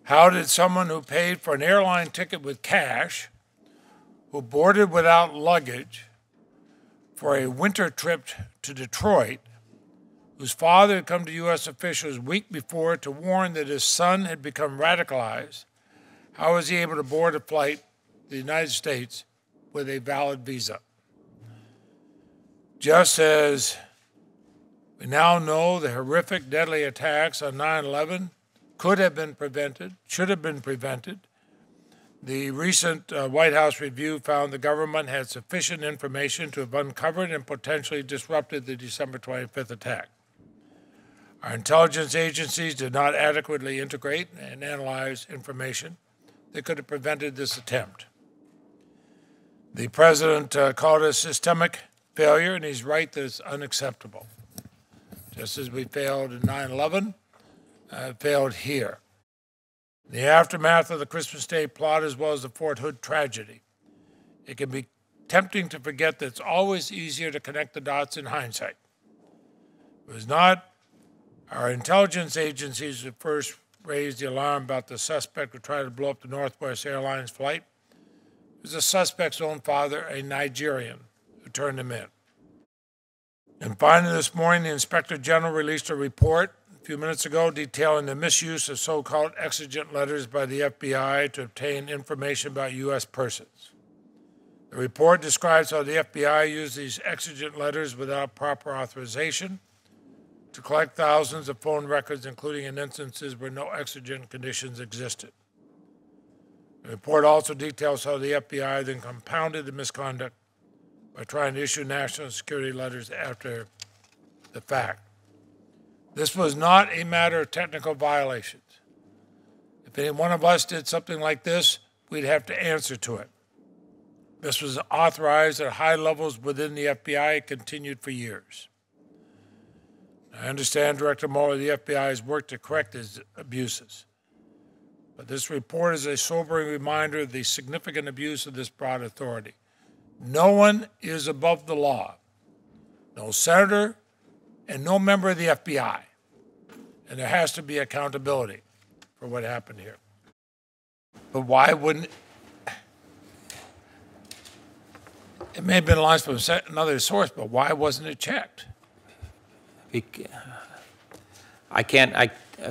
How did someone who paid for an airline ticket with cash, who boarded without luggage for a winter trip to Detroit, whose father had come to U.S. officials a week before to warn that his son had become radicalized, how was he able to board a flight to the United States with a valid visa? Just as we now know the horrific, deadly attacks on 9/11 could have been prevented, should have been prevented, the recent White House review found the government had sufficient information to have uncovered and potentially disrupted the December 25th attack. Our intelligence agencies did not adequately integrate and analyze information that could have prevented this attempt. The president called it systemic failure, and he's right that it's unacceptable. Just as we failed in 9/11, failed here. In the aftermath of the Christmas Day plot as well as the Fort Hood tragedy, it can be tempting to forget that it's always easier to connect the dots in hindsight. It was not our intelligence agencies that first raised the alarm about the suspect who tried to blow up the Northwest Airlines flight. It was the suspect's own father, a Nigerian, who turned him in. And finally, this morning, the Inspector General released a report a few minutes ago detailing the misuse of so-called exigent letters by the FBI to obtain information about U.S. persons. The report describes how the FBI used these exigent letters without proper authorization to collect thousands of phone records, including in instances where no exigent conditions existed. The report also details how the FBI then compounded the misconduct by trying to issue national security letters after the fact. This was not a matter of technical violations. If any one of us did something like this, we'd have to answer to it. This was authorized at high levels within the FBI. It continued for years. I understand Director Mueller of the FBI has worked to correct his abuses. But this report is a sobering reminder of the significant abuse of this broad authority. No one is above the law. No senator and no member of the FBI. And there has to be accountability for what happened here. But why wouldn't it may have been launched from another source, but why wasn't it checked?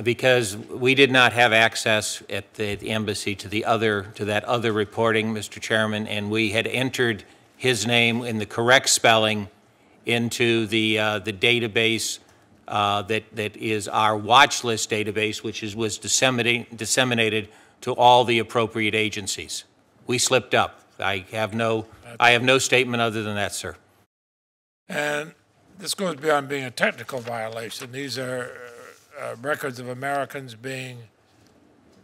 Because we did not have access at the embassy to that other reporting, Mr. Chairman, and we had entered his name in the correct spelling into the database that is our watch list database, which was disseminated to all the appropriate agencies. We slipped up. I have no statement other than that, sir. And this goes beyond being a technical violation. These are records of Americans being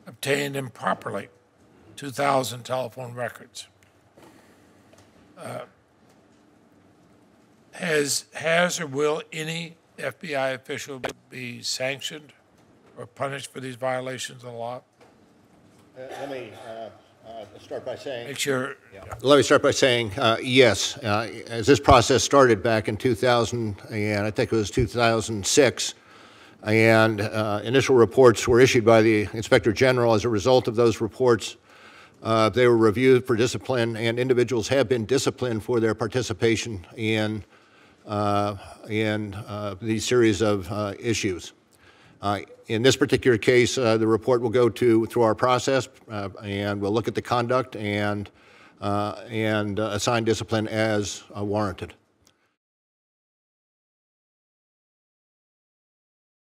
obtained improperly, 2,000 telephone records. Has or will any FBI official be sanctioned or punished for these violations of the law? Let me start by saying. Make sure. Yeah. Let me start by saying yes. As this process started back in 2000, and I think it was 2006, and initial reports were issued by the Inspector General. As a result of those reports, they were reviewed for discipline, and individuals have been disciplined for their participation in these series of issues. In this particular case, the report will go through our process, and we'll look at the conduct and assign discipline as warranted.